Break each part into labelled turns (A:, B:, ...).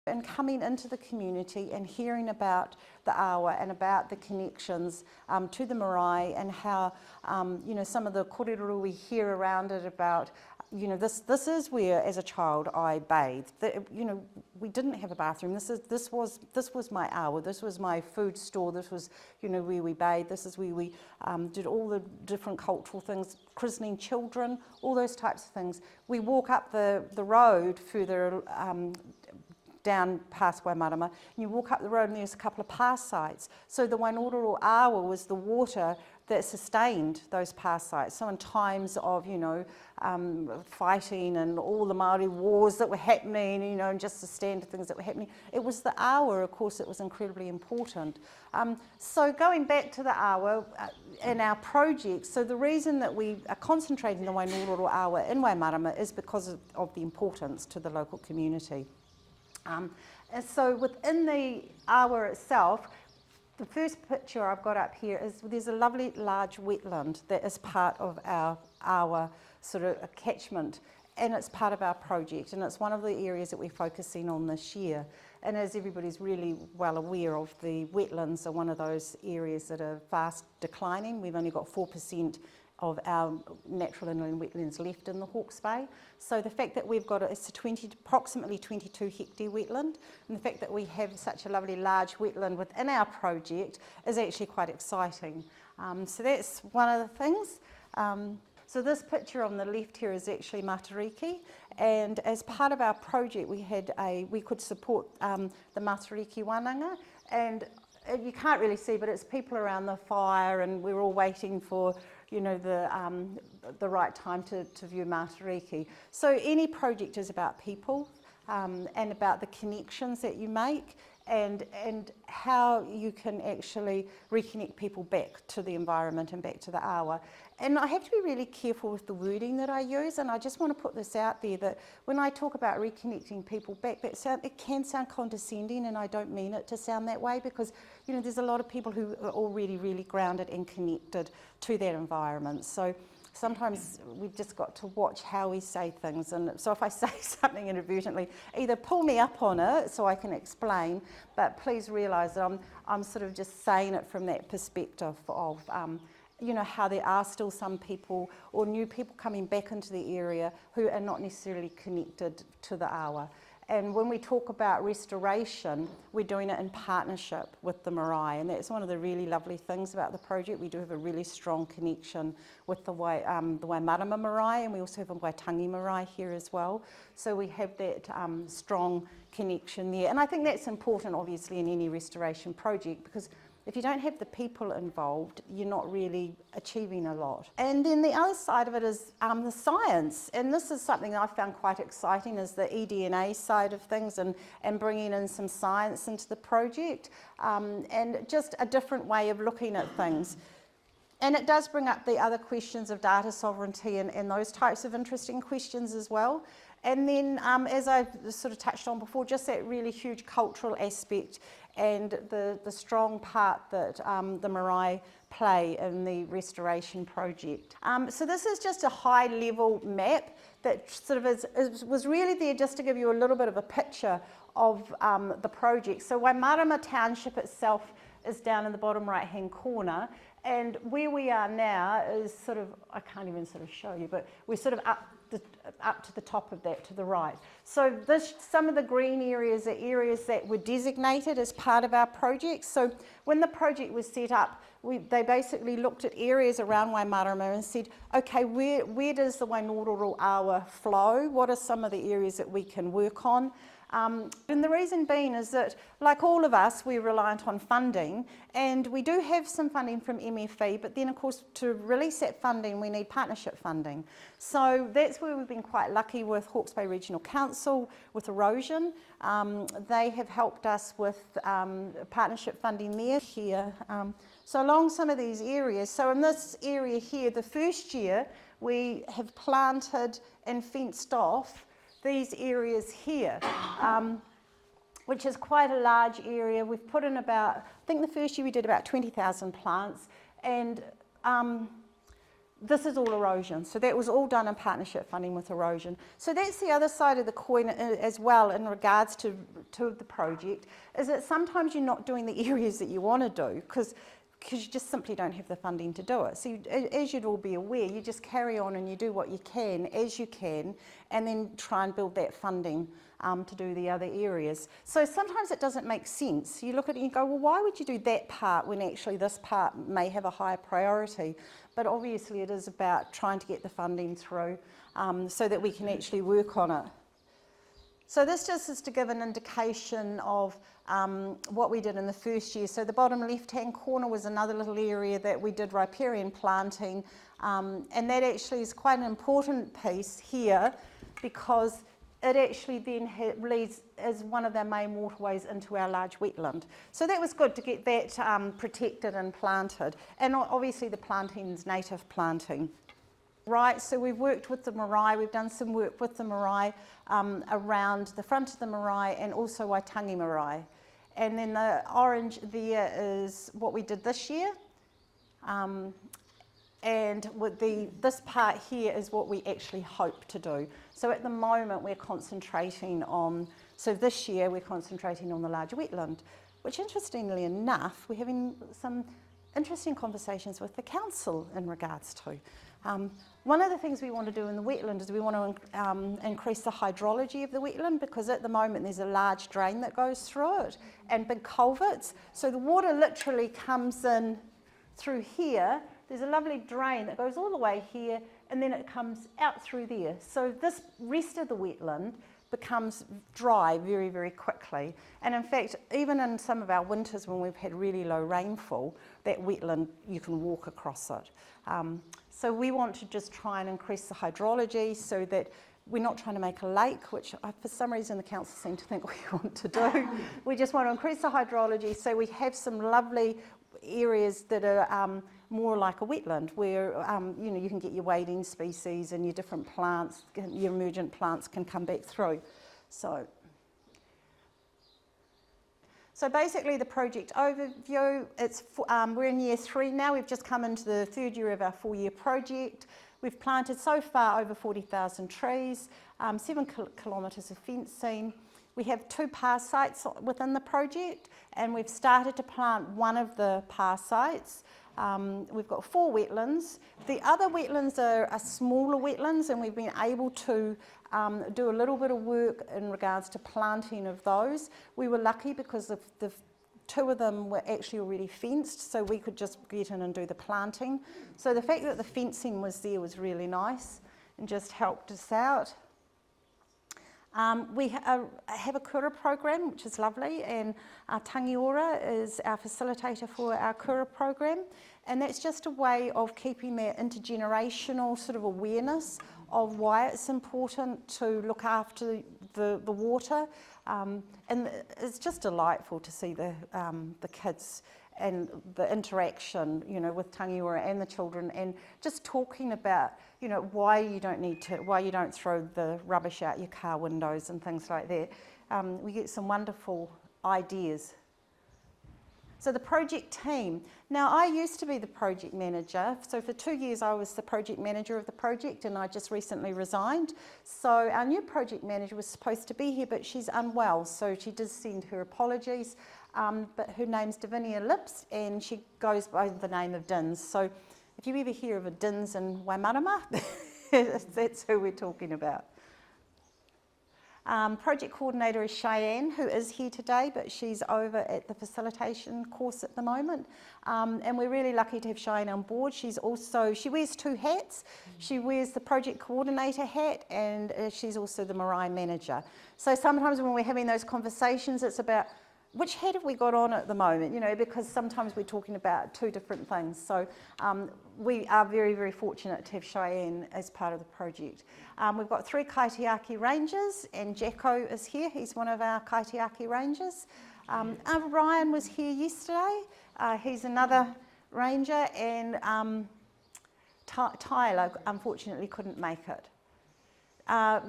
A: And coming into the community and hearing about the awa and about the connections to the marae, and how, you know, some of the kōrero we hear around it about, you know, this is where, as a child, I bathed. You know, we didn't have a bathroom. This was my awa. This was my food store. This was, you know, where we bathed. This is where we did all the different cultural things, christening children, all those types of things. We walk up the road further down past Waimārama, and you walk up the road and there's a couple of past sites. So the Waingōngoro Awa was the water that sustained those past sites. So in times of, you know, fighting and all the Māori wars that were happening, you know, and just the standard things that were happening, it was the awa, of course, that was incredibly important. So going back to the awa in our project, so the reason that we are concentrating the Waingōngoro Awa in Waimārama is because of the importance to the local community. And so within the awa itself, the first picture I've got up here is there's a lovely large wetland that is part of our awa sort of catchment, and it's part of our project, and it's one of the areas that we're focusing on this year. And as everybody's really well aware of, the wetlands are one of those areas that are fast declining. We've only got 4% of our natural inland wetlands left in the Hawke's Bay. So the fact that we've got it's approximately 22 hectare wetland, and the fact that we have such a lovely large wetland within our project is actually quite exciting. So that's one of the things. So this picture on the left here is actually Matariki, and as part of our project we could support the Matariki wānanga, and you can't really see, but it's people around the fire, and we're all waiting for, you know, the right time to view Matariki. So any project is about people and about the connections that you make, and how you can actually reconnect people back to the environment and back to the awa. And I have to be really careful with the wording that I use, and I just want to put this out there that when I talk about reconnecting people back, it can sound condescending, and I don't mean it to sound that way, because, you know, there's a lot of people who are already really grounded and connected to that environment. So sometimes we've just got to watch how we say things, and so if I say something inadvertently, either pull me up on it so I can explain, but please realise that I'm sort of just saying it from that perspective of you know, how there are still some people or new people coming back into the area who are not necessarily connected to the awa. And when we talk about restoration, we're doing it in partnership with the marae, and that's one of the really lovely things about the project. We do have a really strong connection with the Waimārama marae, and we also have a Waitangi marae here as well. So we have that strong connection there. And I think that's important, obviously, in any restoration project, because if you don't have the people involved, you're not really achieving a lot. And then the other side of it is the science. And this is something I found quite exciting, is the eDNA side of things, and bringing in some science into the project, and just a different way of looking at things. And it does bring up the other questions of data sovereignty and those types of interesting questions as well. And then, as I sort of touched on before, just that really huge cultural aspect and the strong part that the marae play in the restoration project. So this is just a high-level map that sort of was really there just to give you a little bit of a picture of the project. So Waimārama Township itself is down in the bottom right-hand corner, and where we are now is sort of, I can't even sort of show you, but we're sort of up to the top of that, to the right. So some of the green areas are areas that were designated as part of our project. So when the project was set up, they basically looked at areas around Waimārama and said, okay, where does the Waingōngoro Awa flow? What are some of the areas that we can work on? And the reason being is that, like all of us, we're reliant on funding, and we do have some funding from MFE, but then of course to release that funding we need partnership funding. So that's where we've been quite lucky with Hawke's Bay Regional Council, with erosion. They have helped us with partnership funding there here. So along some of these areas, so in this area here, the first year we have planted and fenced off these areas here, which is quite a large area. We've put in about, I think the first year we did about 20,000 plants, and this is all erosion. So that was all done in partnership funding with erosion. So that's the other side of the coin as well in regards to the project, is that sometimes you're not doing the areas that you want to do because you just simply don't have the funding to do it. So as you'd all be aware, you just carry on and you do what you can as you can, and then try and build that funding to do the other areas. So sometimes it doesn't make sense. You look at it and you go, well, why would you do that part when actually this part may have a higher priority? But obviously it is about trying to get the funding through so that we can actually work on it. So this just is to give an indication of what we did in the first year. So the bottom left-hand corner was another little area that we did riparian planting, and that actually is quite an important piece here because it actually then leads as one of our main waterways into our large wetland. So that was good to get that protected and planted. And obviously the planting's native planting. Right, so we've worked with the marae, we've done some work with the marae around the front of the marae and also Waitangi marae. And then the orange there is what we did this year. And with this part here is what we actually hope to do. So at the moment we're concentrating on, so this year we're concentrating on the large wetland, which interestingly enough, we're having some interesting conversations with the council in regards to. One of the things we want to do in the wetland is we want to increase the hydrology of the wetland, because at the moment there's a large drain that goes through it and big culverts. So the water literally comes in through here. There's a lovely drain that goes all the way here and then it comes out through there. So this rest of the wetland becomes dry very, very quickly. And in fact, even in some of our winters when we've had really low rainfall, that wetland, you can walk across it. So we want to just try and increase the hydrology so that we're not trying to make a lake, which for some reason the council seem to think we want to do. We just want to increase the hydrology so we have some lovely areas that are more like a wetland where you know, you can get your wading species and your different plants, your emergent plants can come back through. So basically the project overview, we're in year 3 now. We've just come into the 3rd year of our 4-year project. We've planted so far over 40,000 trees, 7 kilometres of fencing. We have 2 PAR sites within the project, and we've started to plant one of the PAR sites. We've got 4 wetlands. The other wetlands are smaller wetlands, and we've been able to do a little bit of work in regards to planting of those. We were lucky because the 2 of them were actually already fenced, so we could just get in and do the planting. So the fact that the fencing was there was really nice and just helped us out. We have a kura program, which is lovely, and Tangiora is our facilitator for our kura program, and that's just a way of keeping that intergenerational sort of awareness of why it's important to look after the water, and it's just delightful to see the kids and the interaction, you know, with Tangiora and the children, and just talking about, you know, why you don't throw the rubbish out your car windows and things like that. We get some wonderful ideas. So the project team. Now, I used to be the project manager. So for 2 years, I was the project manager of the project, and I just recently resigned. So our new project manager was supposed to be here, but she's unwell. So she did send her apologies. But her name's Davinia Lips, and she goes by the name of Dins. So if you ever hear of a Dins in Waimārama, that's who we're talking about. Project coordinator is Cheyenne, who is here today, but she's over at the facilitation course at the moment. And we're really lucky to have Cheyenne on board. She wears 2 hats. She wears the project coordinator hat, and she's also the marae manager. So sometimes when we're having those conversations, it's about, which hat have we got on at the moment? You know, because sometimes we're talking about 2 different things. So we are very, very fortunate to have Cheyenne as part of the project. We've got 3 Kaitiaki rangers, and Jacko is here. He's one of our Kaitiaki rangers. Ryan was here yesterday. He's another ranger, and Tyler unfortunately couldn't make it.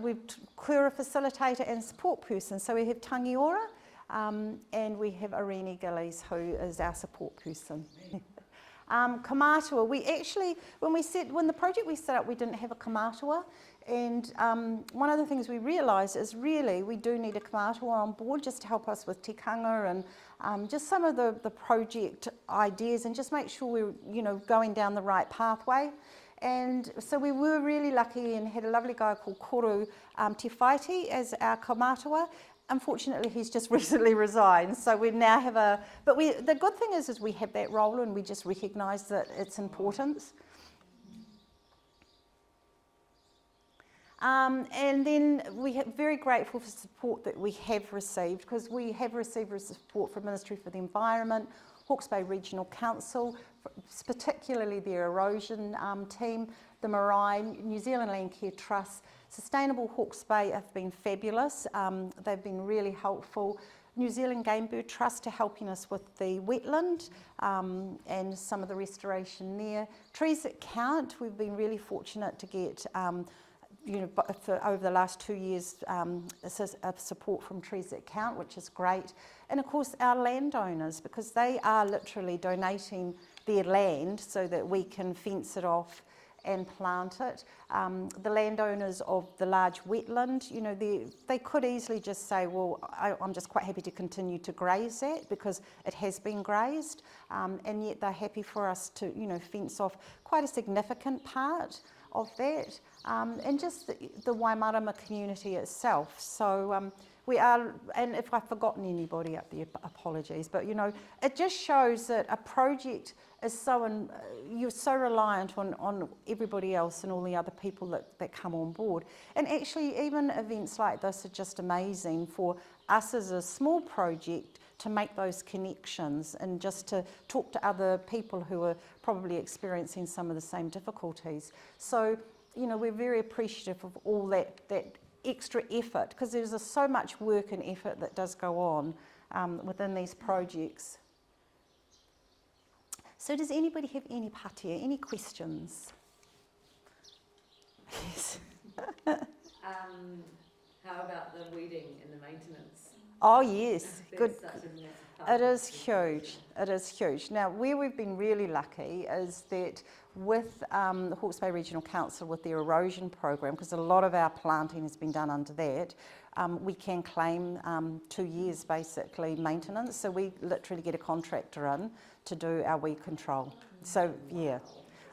A: We've kura facilitator and support person. So we have Tangiora. And we have Irene Gillies, who is our support person. Kamatua, when the project we set up, we didn't have a kamatua. And one of the things we realised is really we do need a kamatua on board just to help us with tikanga and just some of the project ideas and just make sure we're going down the right pathway. And so we were really lucky and had a lovely guy called Kuru Te Whaiti as our kamatua. Unfortunately, he's just recently resigned, so we now have the good thing is we have that role and we just recognise that its importance. And then we are very grateful for support that we have received, because we have received support from Ministry for the Environment, Hawke's Bay Regional Council, particularly the erosion team, the Marae, New Zealand Land Care Trust, Sustainable Hawke's Bay have been fabulous. They've been really helpful. New Zealand Game Bird Trust are helping us with the wetland and some of the restoration there. Trees That Count, we've been really fortunate to get for over the last 2 years, support from Trees That Count, which is great. And of course our landowners, because they are literally donating their land so that we can fence it off and plant it. The landowners of the large wetland, they could easily just say, well, I'm just quite happy to continue to graze that because it has been grazed, and yet they're happy for us to, fence off quite a significant part of that, and just the Waimārama community itself. So we are, and if I've forgotten anybody up there, apologies, but it just shows that a project is you're so reliant on everybody else and all the other people that come on board. And actually even events like this are just amazing for us as a small project to make those connections and just to talk to other people who are probably experiencing some of the same difficulties. So, we're very appreciative of all that extra effort, because there's so much work and effort that does go on within these projects. So does anybody have any patia, any questions? Yes.
B: How about the weeding and the maintenance?
A: Oh yes, good.
B: It
A: is huge. It is huge. Now, where we've been really lucky is that with the Hawke's Bay Regional Council, with their erosion program, because a lot of our planting has been done under that, we can claim 2 years basically maintenance. So we literally get a contractor in to do our weed control. So yeah.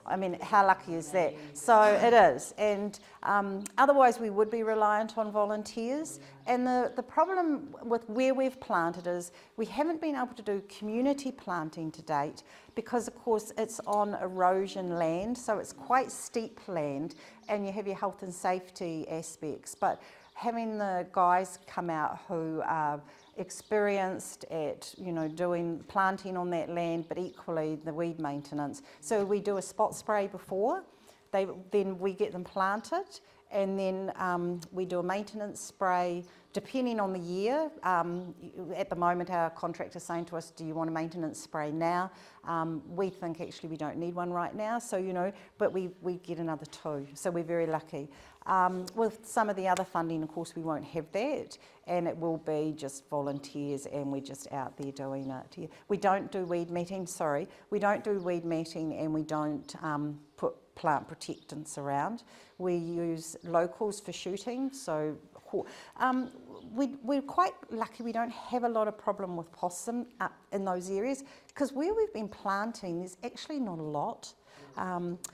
A: I mean, how lucky is that? So it is, and otherwise we would be reliant on volunteers. And the problem with where we've planted is we haven't been able to do community planting to date because, of course, it's on erosion land, so it's quite steep land, and you have your health and safety aspects. But having the guys come out who are experienced at doing planting on that land, but equally the weed maintenance. So we do a spot spray before, then we get them planted, and then we do a maintenance spray depending on the year. At the moment our contractor's saying to us, do you want a maintenance spray now? We think actually we don't need one right now, so but we get another 2, so we're very lucky. With some of the other funding, of course, we won't have that, and it will be just volunteers, and we're just out there doing it. We don't do weed metting, we don't do weed metting, and we don't put plant protectants around. We use locals for shooting, so we're quite lucky we don't have a lot of problem with possum in those areas, because where we've been planting, there's actually not a lot.